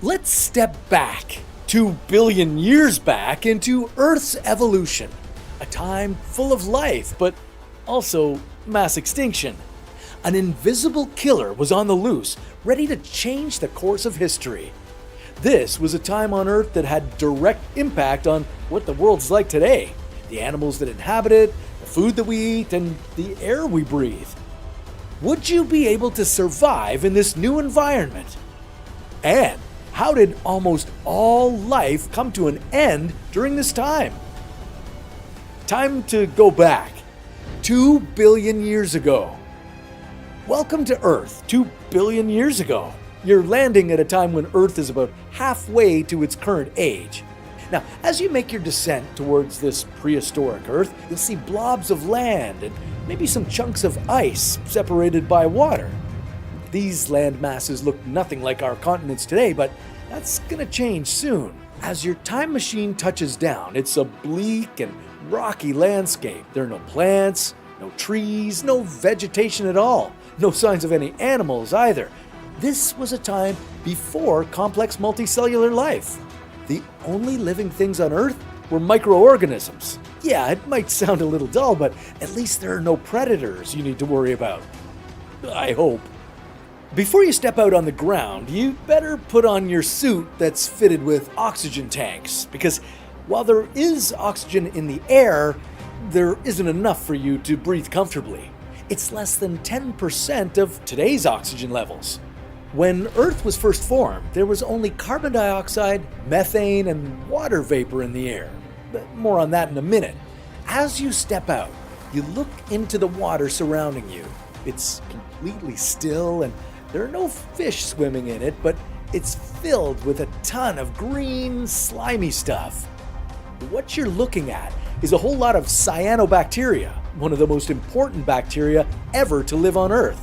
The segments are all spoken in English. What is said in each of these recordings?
Let's step back 2 billion years back into Earth's evolution. A time full of life, but also mass extinction. An invisible killer was on the loose, ready to change the course of history. This was a time on Earth that had direct impact on what the world's like today. The animals that inhabit it, the food that we eat, and the air we breathe. Would you be able to survive in this new environment? And how did almost all life come to an end during this time? Time to go back 2 billion years ago. Welcome to Earth 2 billion years ago. You're landing at a time when Earth is about halfway to its current age. Now, as you make your descent towards this prehistoric Earth, you'll see blobs of land and maybe some chunks of ice separated by water. These land masses look nothing like our continents today, but that's gonna change soon. As your time machine touches down, it's a bleak and rocky landscape. There are no plants, no trees, no vegetation at all. No signs of any animals either. This was a time before complex multicellular life. The only living things on Earth were microorganisms. Yeah, it might sound a little dull, but at least there are no predators you need to worry about. I hope. Before you step out on the ground, you better put on your suit that's fitted with oxygen tanks, because while there is oxygen in the air, there isn't enough for you to breathe comfortably. It's less than 10% of today's oxygen levels. When Earth was first formed, there was only carbon dioxide, methane, and water vapor in the air. But more on that in a minute. As you step out, you look into the water surrounding you. It's completely still, and there are no fish swimming in it, but it's filled with a ton of green, slimy stuff. What you're looking at is a whole lot of cyanobacteria, one of the most important bacteria ever to live on Earth.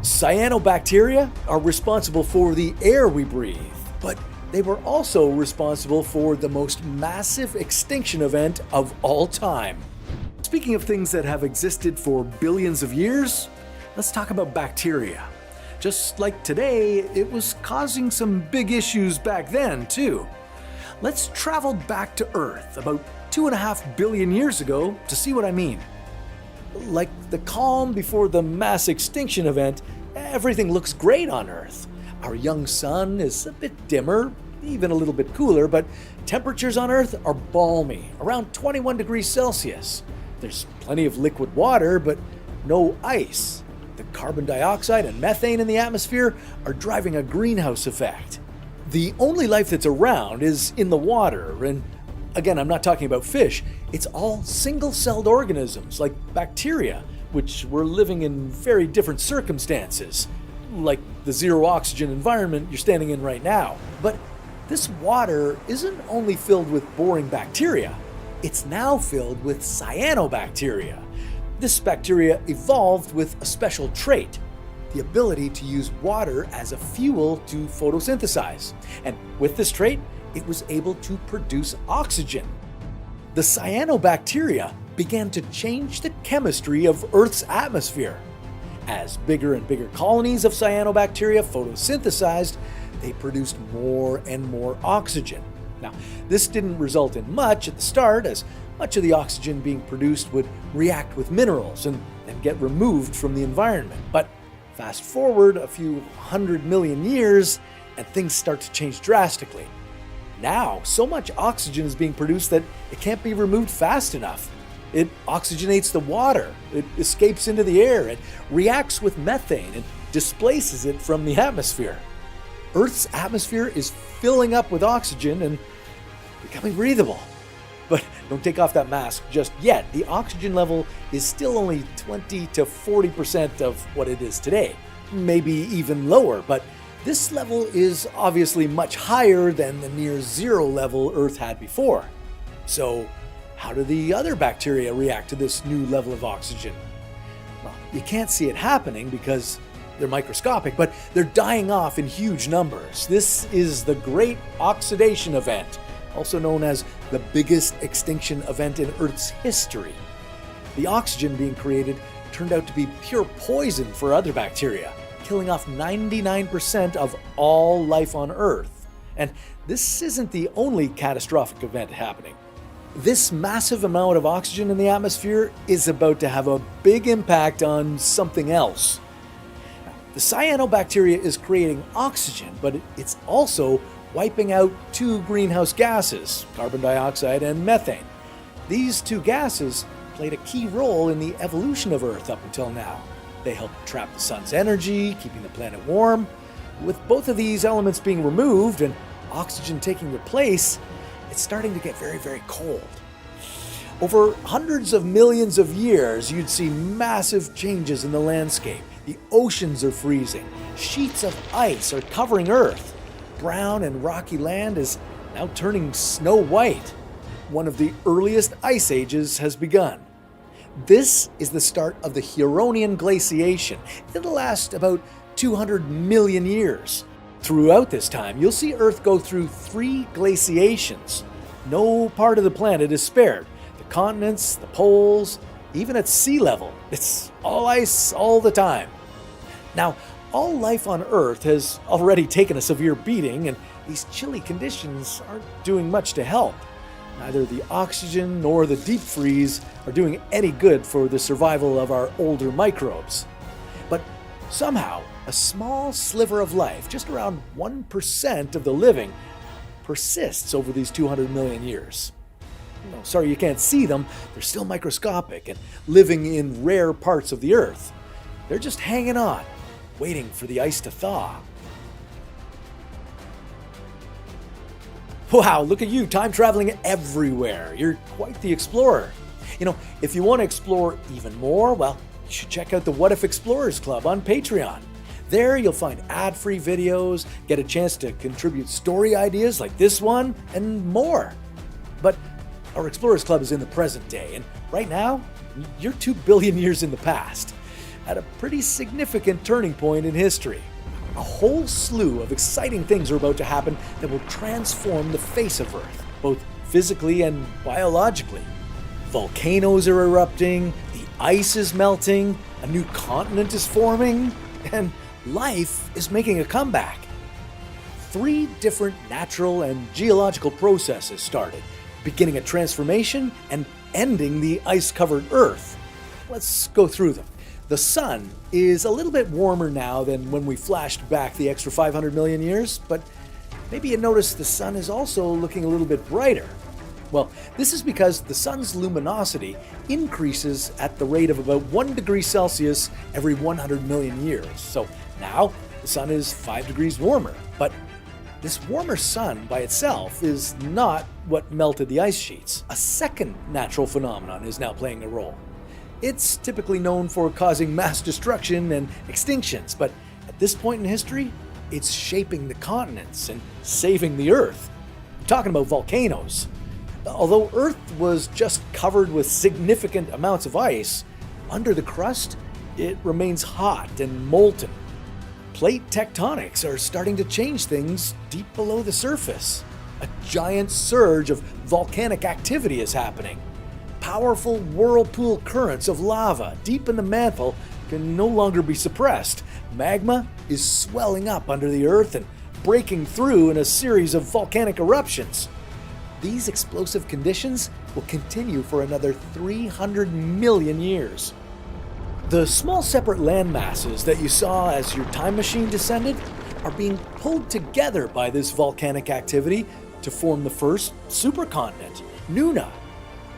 Cyanobacteria are responsible for the air we breathe, but they were also responsible for the most massive extinction event of all time. Speaking of things that have existed for billions of years, let's talk about bacteria. Just like today, it was causing some big issues back then, too. Let's travel back to Earth about 2.5 billion years ago to see what I mean. Like the calm before the mass extinction event, everything looks great on Earth. Our young sun is a bit dimmer, even a little bit cooler, but temperatures on Earth are balmy, around 21 degrees Celsius. There's plenty of liquid water, but no ice. The carbon dioxide and methane in the atmosphere are driving a greenhouse effect. The only life that's around is in the water, and again, I'm not talking about fish. It's all single-celled organisms like bacteria, which were living in very different circumstances, like the zero oxygen environment you're standing in right now. But this water isn't only filled with boring bacteria, it's now filled with cyanobacteria. This bacteria evolved with a special trait, the ability to use water as a fuel to photosynthesize. And with this trait, it was able to produce oxygen. The cyanobacteria began to change the chemistry of Earth's atmosphere. As bigger and bigger colonies of cyanobacteria photosynthesized, they produced more and more oxygen. Now, this didn't result in much at the start, as much of the oxygen being produced would react with minerals and then get removed from the environment. But fast forward a few 100 million years, and things start to change drastically. Now, so much oxygen is being produced that it can't be removed fast enough. It oxygenates the water, it escapes into the air, it reacts with methane and displaces it from the atmosphere. Earth's atmosphere is filling up with oxygen and becoming breathable. But don't take off that mask just yet. The oxygen level is still only 20 to 40% of what it is today. Maybe even lower, but this level is obviously much higher than the near zero level Earth had before. So, how do the other bacteria react to this new level of oxygen? Well, you can't see it happening because they're microscopic, but they're dying off in huge numbers. This is the Great Oxidation Event, also known as the biggest extinction event in Earth's history. The oxygen being created turned out to be pure poison for other bacteria, killing off 99% of all life on Earth. And this isn't the only catastrophic event happening. This massive amount of oxygen in the atmosphere is about to have a big impact on something else. The cyanobacteria is creating oxygen, but it's also wiping out two greenhouse gases, carbon dioxide and methane. These two gases played a key role in the evolution of Earth up until now. They help trap the sun's energy, keeping the planet warm. With both of these elements being removed and oxygen taking their place, it's starting to get very, very cold. Over hundreds of millions of years, you'd see massive changes in the landscape. The oceans are freezing. Sheets of ice are covering Earth. Brown and rocky land is now turning snow white. One of the earliest ice ages has begun. This is the start of the Heronian Glaciation. It'll last about 200 million years. Throughout this time, you'll see Earth go through 3 glaciations. No part of the planet is spared. The continents, the poles, even at sea level. It's all ice all the time. Now, all life on Earth has already taken a severe beating, and these chilly conditions aren't doing much to help. Neither the oxygen nor the deep freeze are doing any good for the survival of our older microbes. But somehow, a small sliver of life, just around 1% of the living, persists over these 200 million years. No, sorry you can't see them, they're still microscopic and living in rare parts of the Earth. They're just hanging on, waiting for the ice to thaw. Wow, look at you, time traveling everywhere. You're quite the explorer. You know, if you want to explore even more, well, you should check out the What If Explorers Club on Patreon. There you'll find ad-free videos, get a chance to contribute story ideas like this one, and more. But our Explorers Club is in the present day, and right now, you're 2 billion years in the past, at a pretty significant turning point in history. A whole slew of exciting things are about to happen that will transform the face of Earth, both physically and biologically. Volcanoes are erupting, the ice is melting, a new continent is forming, and life is making a comeback. 3 different natural and geological processes started, beginning a transformation and ending the ice-covered Earth. Let's go through them. The sun is a little bit warmer now than when we flashed back the extra 500 million years, but maybe you noticed the sun is also looking a little bit brighter. Well, this is because the sun's luminosity increases at the rate of about 1 degree Celsius every 100 million years. So now the sun is 5 degrees warmer. But this warmer sun by itself is not what melted the ice sheets. A second natural phenomenon is now playing a role. It's typically known for causing mass destruction and extinctions, but at this point in history, it's shaping the continents and saving the Earth. I'm talking about volcanoes. Although Earth was just covered with significant amounts of ice, under the crust, it remains hot and molten. Plate tectonics are starting to change things deep below the surface. A giant surge of volcanic activity is happening. Powerful whirlpool currents of lava deep in the mantle can no longer be suppressed. Magma is swelling up under the Earth and breaking through in a series of volcanic eruptions. These explosive conditions will continue for another 300 million years. The small separate land masses that you saw as your time machine descended are being pulled together by this volcanic activity to form the first supercontinent, Nuna.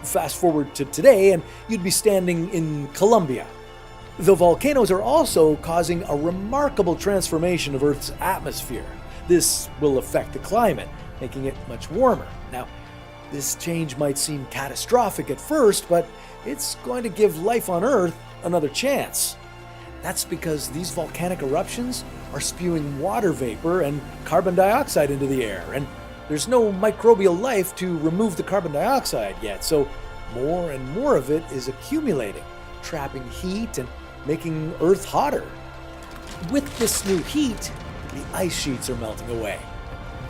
Fast forward to today, and you'd be standing in Colombia. The volcanoes are also causing a remarkable transformation of Earth's atmosphere. This will affect the climate, making it much warmer. Now, this change might seem catastrophic at first, but it's going to give life on Earth another chance. That's because these volcanic eruptions are spewing water vapor and carbon dioxide into the air, and there's no microbial life to remove the carbon dioxide yet, so more and more of it is accumulating, trapping heat and making Earth hotter. With this new heat, the ice sheets are melting away.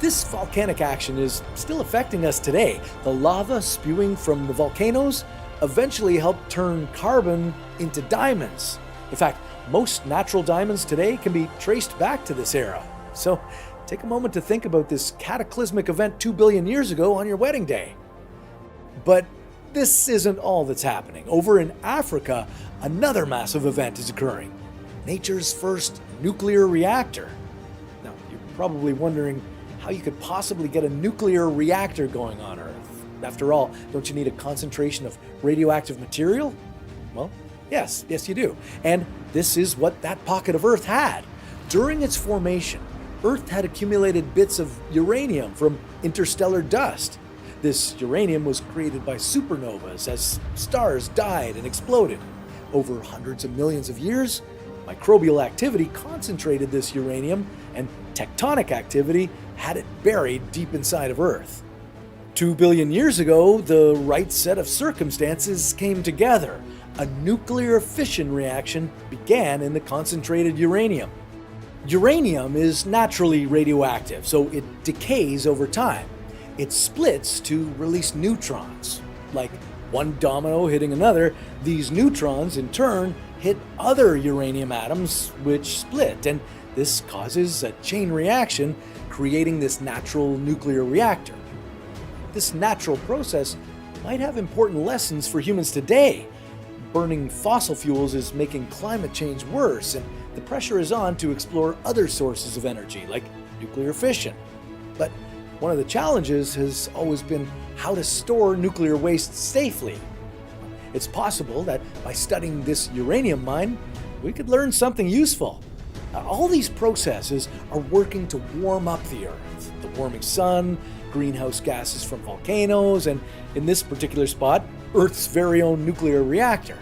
This volcanic action is still affecting us today. The lava spewing from the volcanoes eventually helped turn carbon into diamonds. In fact, most natural diamonds today can be traced back to this era. So take a moment to think about this cataclysmic event 2 billion years ago on your wedding day. But this isn't all that's happening. Over in Africa, another massive event is occurring. Nature's first nuclear reactor. Now, you're probably wondering how you could possibly get a nuclear reactor going on Earth. After all, don't you need a concentration of radioactive material? Well, yes, you do. And this is what that pocket of Earth had. During its formation, Earth had accumulated bits of uranium from interstellar dust. This uranium was created by supernovas as stars died and exploded. Over hundreds of millions of years, microbial activity concentrated this uranium, and tectonic activity had it buried deep inside of Earth. 2 billion years ago, the right set of circumstances came together. A nuclear fission reaction began in the concentrated uranium. Uranium is naturally radioactive, so it decays over time. It splits to release neutrons. Like one domino hitting another, these neutrons in turn hit other uranium atoms which split, and this causes a chain reaction, creating this natural nuclear reactor. This natural process might have important lessons for humans today. Burning fossil fuels is making climate change worse, and the pressure is on to explore other sources of energy, like nuclear fission. But one of the challenges has always been how to store nuclear waste safely. It's possible that by studying this uranium mine, we could learn something useful. All these processes are working to warm up the Earth. The warming sun, greenhouse gases from volcanoes, and in this particular spot, Earth's very own nuclear reactor.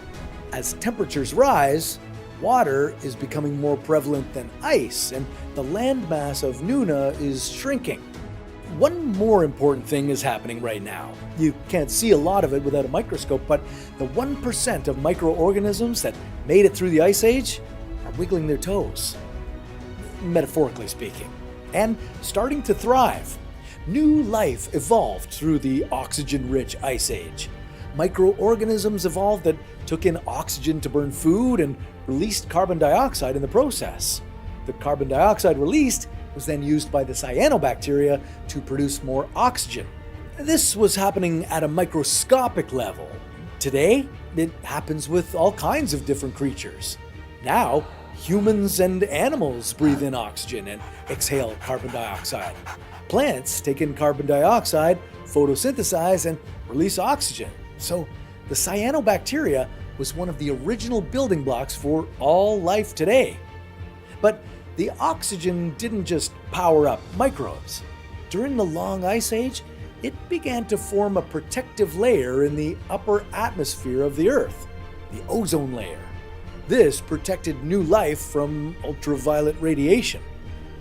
As temperatures rise, water is becoming more prevalent than ice, and the landmass of Nuna is shrinking. One more important thing is happening right now. You can't see a lot of it without a microscope, but the 1% of microorganisms that made it through the Ice Age are wiggling their toes, metaphorically speaking, and starting to thrive. New life evolved through the oxygen-rich Ice Age. Microorganisms evolved that took in oxygen to burn food and released carbon dioxide in the process. The carbon dioxide released was then used by the cyanobacteria to produce more oxygen. This was happening at a microscopic level. Today, it happens with all kinds of different creatures. Now, humans and animals breathe in oxygen and exhale carbon dioxide. Plants take in carbon dioxide, photosynthesize, and release oxygen. So, the cyanobacteria was one of the original building blocks for all life today. But the oxygen didn't just power up microbes. During the long Ice Age, it began to form a protective layer in the upper atmosphere of the Earth, the ozone layer. This protected new life from ultraviolet radiation.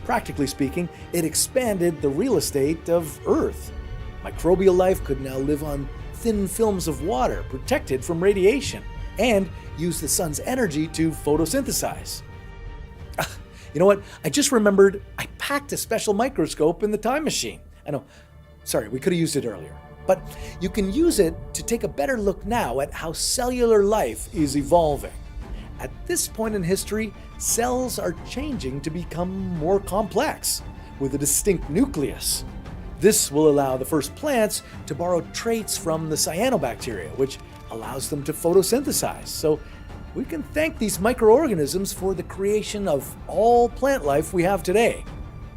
Practically speaking, it expanded the real estate of Earth. Microbial life could now live on thin films of water protected from radiation and use the sun's energy to photosynthesize. You know what? I just remembered I packed a special microscope in the time machine. I know, sorry, we could have used it earlier. But you can use it to take a better look now at how cellular life is evolving. At this point in history, cells are changing to become more complex, with a distinct nucleus. This will allow the first plants to borrow traits from the cyanobacteria, which allows them to photosynthesize. So we can thank these microorganisms for the creation of all plant life we have today.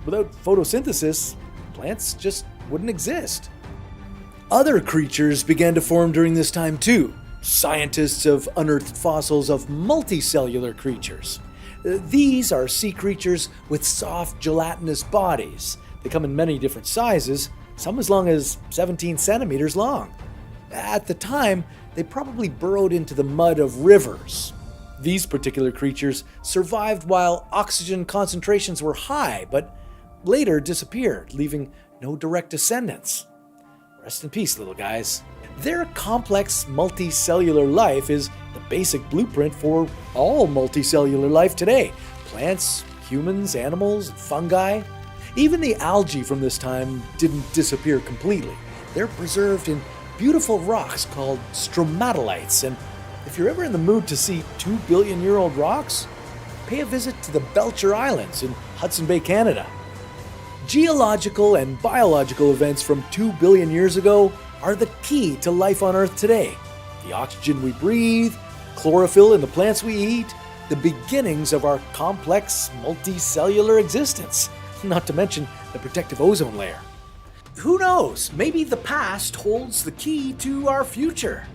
Without photosynthesis, plants just wouldn't exist. Other creatures began to form during this time too. Scientists have unearthed fossils of multicellular creatures. These are sea creatures with soft, gelatinous bodies. They come in many different sizes, some as long as 17 centimeters long. At the time, they probably burrowed into the mud of rivers. These particular creatures survived while oxygen concentrations were high, but later disappeared, leaving no direct descendants. Rest in peace, little guys. Their complex multicellular life is the basic blueprint for all multicellular life today. Plants, humans, animals, fungi. Even the algae from this time didn't disappear completely. They're preserved in beautiful rocks called stromatolites, and if you're ever in the mood to see 2 billion-year-old rocks, pay a visit to the Belcher Islands in Hudson Bay, Canada. Geological and biological events from 2 billion years ago are the key to life on Earth today. The oxygen we breathe, chlorophyll in the plants we eat, the beginnings of our complex multicellular existence, not to mention the protective ozone layer. Who knows? Maybe the past holds the key to our future.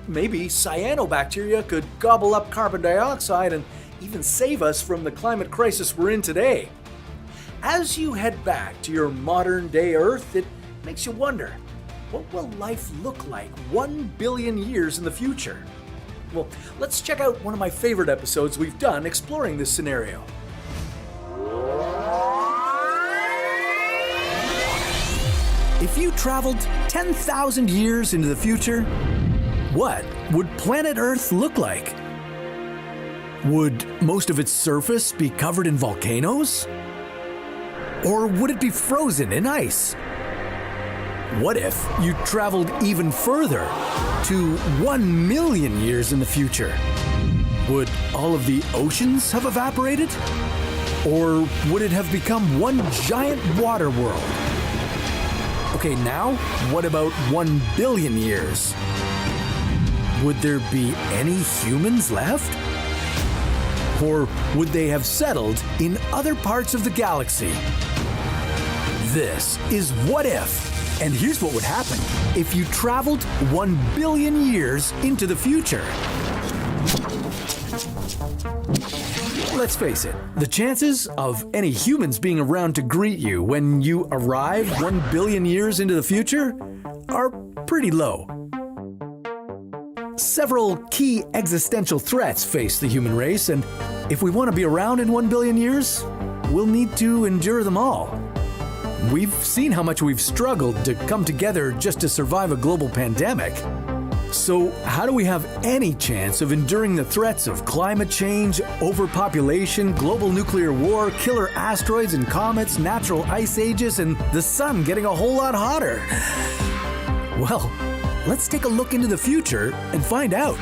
Maybe cyanobacteria could gobble up carbon dioxide and even save us from the climate crisis we're in today. As you head back to your modern-day Earth, it makes you wonder, what will life look like 1 billion years in the future? Well, let's check out one of my favorite episodes we've done exploring this scenario. If you traveled 10,000 years into the future, what would planet Earth look like? Would most of its surface be covered in volcanoes? Or would it be frozen in ice? What if you traveled even further, to 1 million years in the future? Would all of the oceans have evaporated? Or would it have become one giant water world? Okay, now, what about 1 billion years? Would there be any humans left? Or would they have settled in other parts of the galaxy? This is What If, and here's what would happen if you traveled 1 billion years into the future. Let's face it, the chances of any humans being around to greet you when you arrive 1 billion years into the future are pretty low. Several key existential threats face the human race, and if we want to be around in 1 billion years, we'll need to endure them all. We've seen how much we've struggled to come together just to survive a global pandemic. So how do we have any chance of enduring the threats of climate change, overpopulation, global nuclear war, killer asteroids and comets, natural ice ages, and the sun getting a whole lot hotter? Well, let's take a look into the future and find out.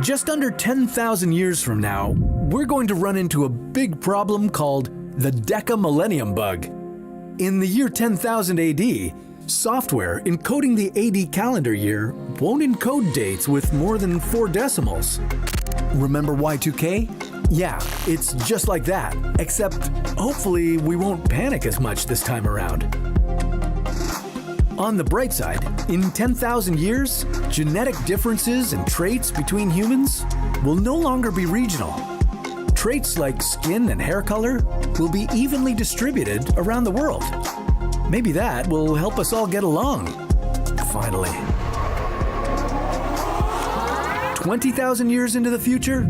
Just under 10,000 years from now, we're going to run into a big problem called the Deca-millennium bug. In the year 10,000 AD, software encoding the AD calendar year won't encode dates with more than 4 decimals. Remember Y2K? Yeah, it's just like that, except hopefully we won't panic as much this time around. On the bright side, in 10,000 years, genetic differences and traits between humans will no longer be regional. Traits like skin and hair color will be evenly distributed around the world. Maybe that will help us all get along, finally. 20,000 years into the future,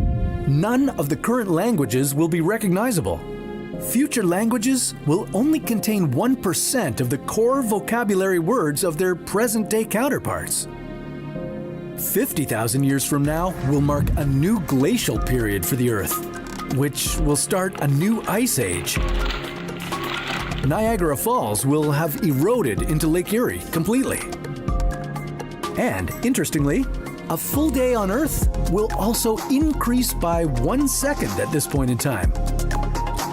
none of the current languages will be recognizable. Future languages will only contain 1% of the core vocabulary words of their present-day counterparts. 50,000 years from now will mark a new glacial period for the Earth, which will start a new ice age. Niagara Falls will have eroded into Lake Erie completely. And, interestingly, a full day on Earth will also increase by 1 second at this point in time.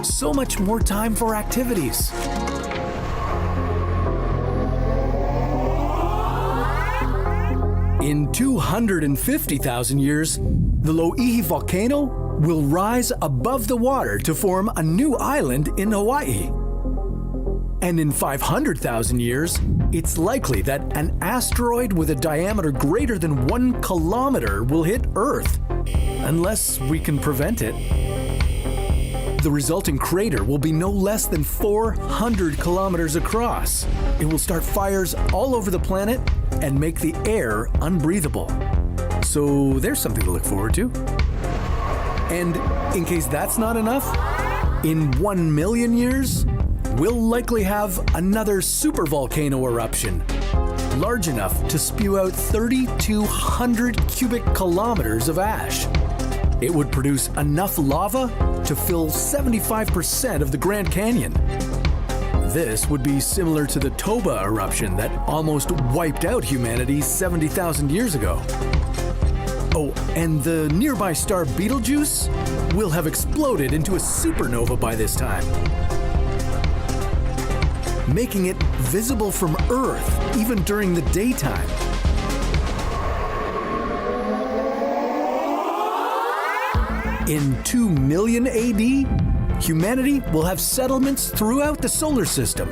So much more time for activities. In 250,000 years, the Loihi volcano will rise above the water to form a new island in Hawaii. And in 500,000 years, it's likely that an asteroid with a diameter greater than 1 kilometer will hit Earth, unless we can prevent it. The resulting crater will be no less than 400 kilometers across. It will start fires all over the planet and make the air unbreathable. So there's something to look forward to. And in case that's not enough, in 1 million years, we'll likely have another supervolcano eruption, large enough to spew out 3,200 cubic kilometers of ash. It would produce enough lava to fill 75% of the Grand Canyon. This would be similar to the Toba eruption that almost wiped out humanity 70,000 years ago. Oh, and the nearby star Betelgeuse will have exploded into a supernova by this time, making it visible from Earth even during the daytime. In 2 million AD, humanity will have settlements throughout the solar system.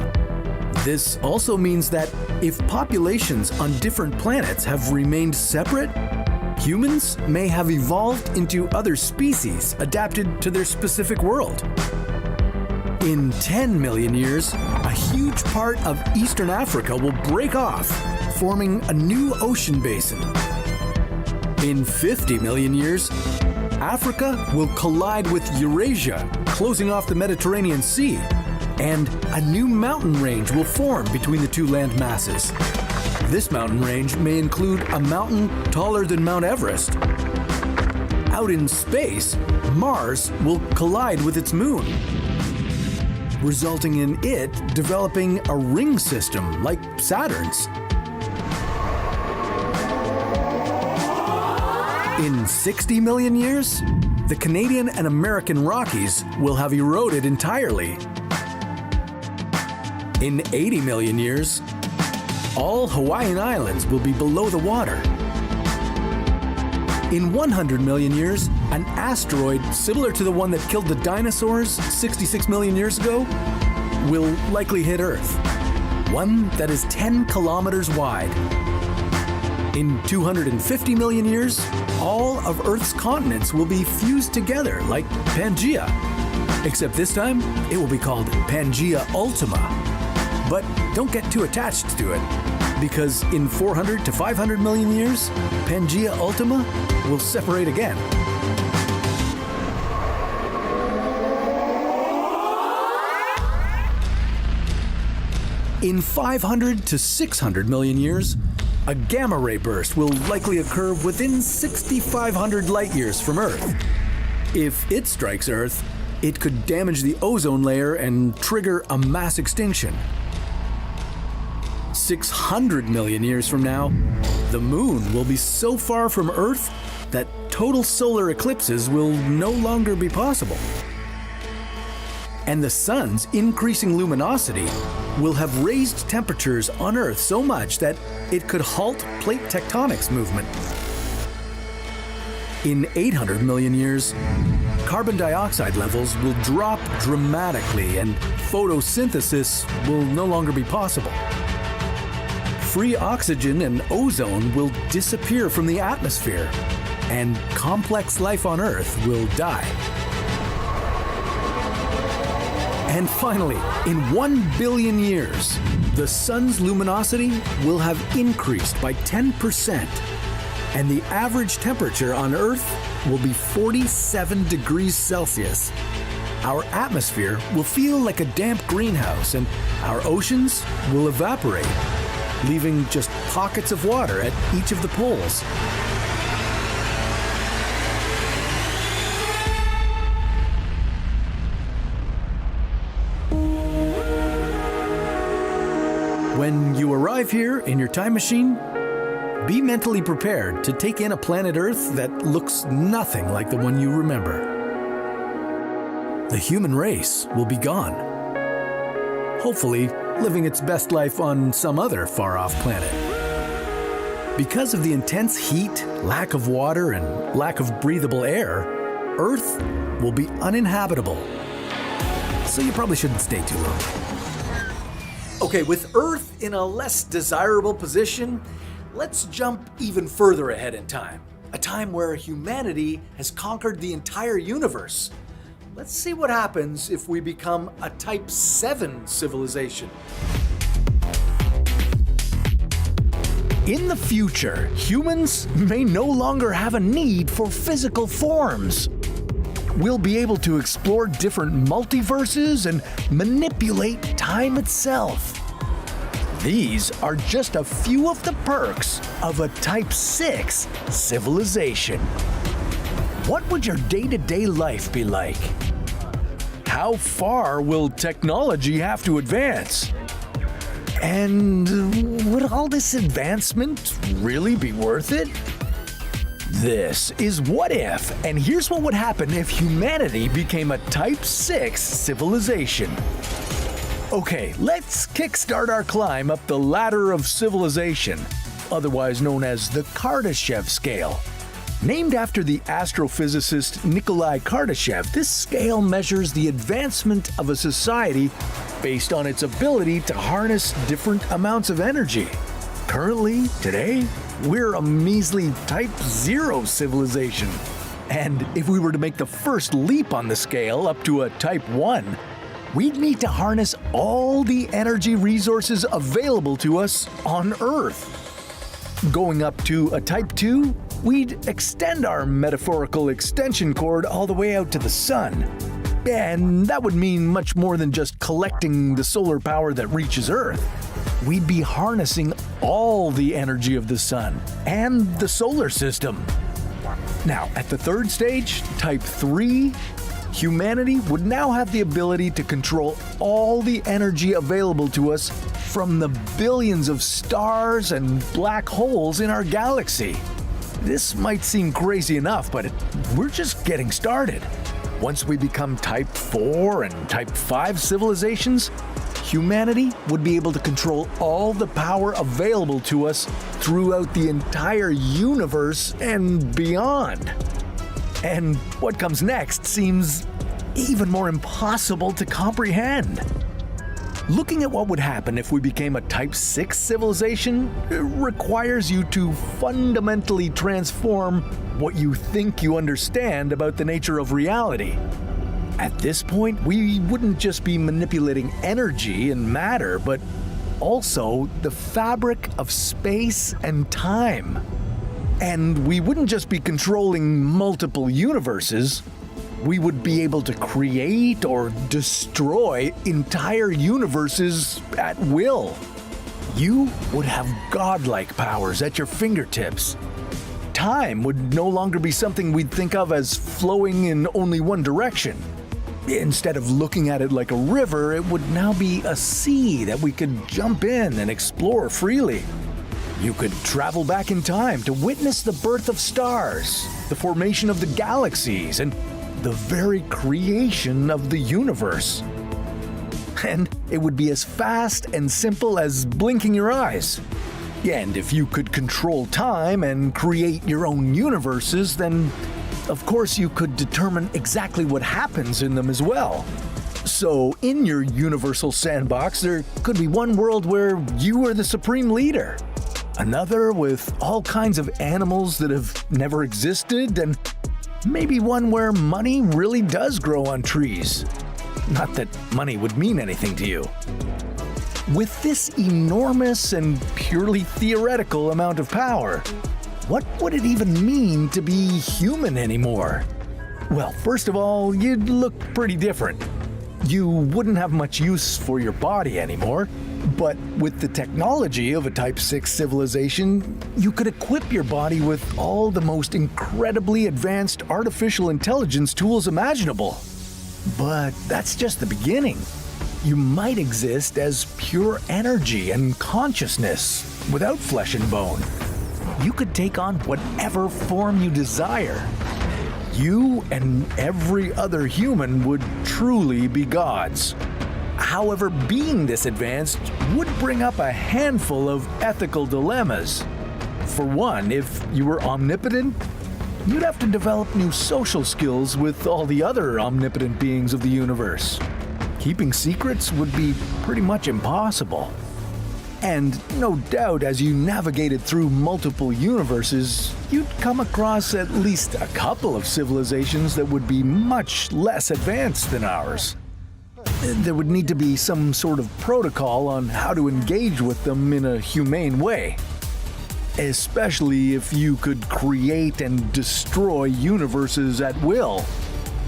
This also means that if populations on different planets have remained separate, humans may have evolved into other species adapted to their specific world. In 10 million years, a huge part of Eastern Africa will break off, forming a new ocean basin. In 50 million years, Africa will collide with Eurasia, closing off the Mediterranean Sea, and a new mountain range will form between the two land masses. This mountain range may include a mountain taller than Mount Everest. Out in space, Mars will collide with its moon, resulting in it developing a ring system like Saturn's. In 60 million years, the Canadian and American Rockies will have eroded entirely. In 80 million years, all Hawaiian Islands will be below the water. In 100 million years, an asteroid similar to the one that killed the dinosaurs 66 million years ago will likely hit Earth, one that is 10 kilometers wide. In 250 million years, all of Earth's continents will be fused together like Pangea, except this time it will be called Pangea Ultima. But don't get too attached to it, because in 400 to 500 million years, Pangea Ultima will separate again. In 500 to 600 million years, a gamma ray burst will likely occur within 6,500 light years from Earth. If it strikes Earth, it could damage the ozone layer and trigger a mass extinction. 600 million years from now, the moon will be so far from Earth that total solar eclipses will no longer be possible. And the sun's increasing luminosity will have raised temperatures on Earth so much that it could halt plate tectonics movement. In 800 million years, carbon dioxide levels will drop dramatically and photosynthesis will no longer be possible. Free oxygen and ozone will disappear from the atmosphere, and complex life on Earth will die. And finally, in 1 billion years, the sun's luminosity will have increased by 10%, and the average temperature on Earth will be 47 degrees Celsius. Our atmosphere will feel like a damp greenhouse, and our oceans will evaporate, leaving just pockets of water at each of the poles. When you arrive here in your time machine, be mentally prepared to take in a planet Earth that looks nothing like the one you remember. The human race will be gone, hopefully living its best life on some other far-off planet. Because of the intense heat, lack of water, and lack of breathable air, Earth will be uninhabitable. So you probably shouldn't stay too long. Okay, with Earth in a less desirable position, let's jump even further ahead in time. A time where humanity has conquered the entire universe. Let's see what happens if we become a Type 7 civilization. In the future, humans may no longer have a need for physical forms. We'll be able to explore different multiverses and manipulate time itself. These are just a few of the perks of a Type 6 civilization. What would your day-to-day life be like? How far will technology have to advance? And would all this advancement really be worth it? This is What If, and here's what would happen if humanity became a Type 6 civilization. Okay, let's kickstart our climb up the ladder of civilization, otherwise known as the Kardashev scale. Named after the astrophysicist Nikolai Kardashev, this scale measures the advancement of a society based on its ability to harness different amounts of energy. Currently, today, we're a measly Type 0 civilization. And if we were to make the first leap on the scale up to a Type 1, we'd need to harness all the energy resources available to us on Earth. Going up to a Type 2, we'd extend our metaphorical extension cord all the way out to the sun. And that would mean much more than just collecting the solar power that reaches Earth. We'd be harnessing all the energy of the sun and the solar system. Now, at the third stage, Type 3, humanity would now have the ability to control all the energy available to us from the billions of stars and black holes in our galaxy. This might seem crazy enough, but we're just getting started. Once we become Type 4 and Type 5 civilizations, humanity would be able to control all the power available to us throughout the entire universe and beyond. And what comes next seems even more impossible to comprehend. Looking at what would happen if we became a Type 6 civilization requires you to fundamentally transform what you think you understand about the nature of reality. At this point, we wouldn't just be manipulating energy and matter, but also the fabric of space and time. And we wouldn't just be controlling multiple universes. We would be able to create or destroy entire universes at will. You would have godlike powers at your fingertips. Time would no longer be something we'd think of as flowing in only one direction. Instead of looking at it like a river, it would now be a sea that we could jump in and explore freely. You could travel back in time to witness the birth of stars, the formation of the galaxies, and the very creation of the universe. And it would be as fast and simple as blinking your eyes. And if you could control time and create your own universes, then of course you could determine exactly what happens in them as well. So in your universal sandbox, there could be one world where you are the supreme leader, another with all kinds of animals that have never existed, and maybe one where money really does grow on trees. Not that money would mean anything to you. With this enormous and purely theoretical amount of power, what would it even mean to be human anymore? Well, first of all, you'd look pretty different. You wouldn't have much use for your body anymore, but with the technology of a Type 6 civilization, you could equip your body with all the most incredibly advanced artificial intelligence tools imaginable. But that's just the beginning. You might exist as pure energy and consciousness, without flesh and bone. You could take on whatever form you desire. You and every other human would truly be gods. However, being this advanced would bring up a handful of ethical dilemmas. For one, if you were omnipotent, you'd have to develop new social skills with all the other omnipotent beings of the universe. Keeping secrets would be pretty much impossible. And no doubt, as you navigated through multiple universes, you'd come across at least a couple of civilizations that would be much less advanced than ours. There would need to be some sort of protocol on how to engage with them in a humane way. Especially if you could create and destroy universes at will.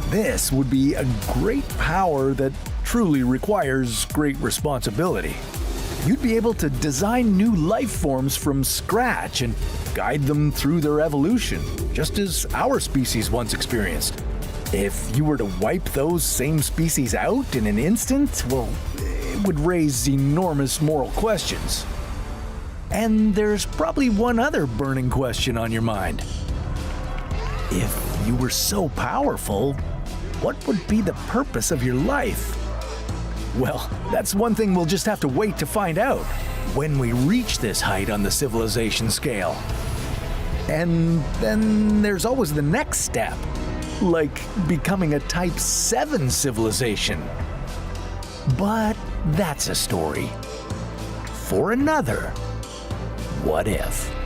This would be a great power that truly requires great responsibility. You'd be able to design new life forms from scratch and guide them through their evolution, just as our species once experienced. If you were to wipe those same species out in an instant, well, it would raise enormous moral questions. And there's probably one other burning question on your mind. If you were so powerful, what would be the purpose of your life? Well, that's one thing we'll just have to wait to find out when we reach this height on the civilization scale. And then there's always the next step, like becoming a Type 7 civilization. But that's a story for another What If.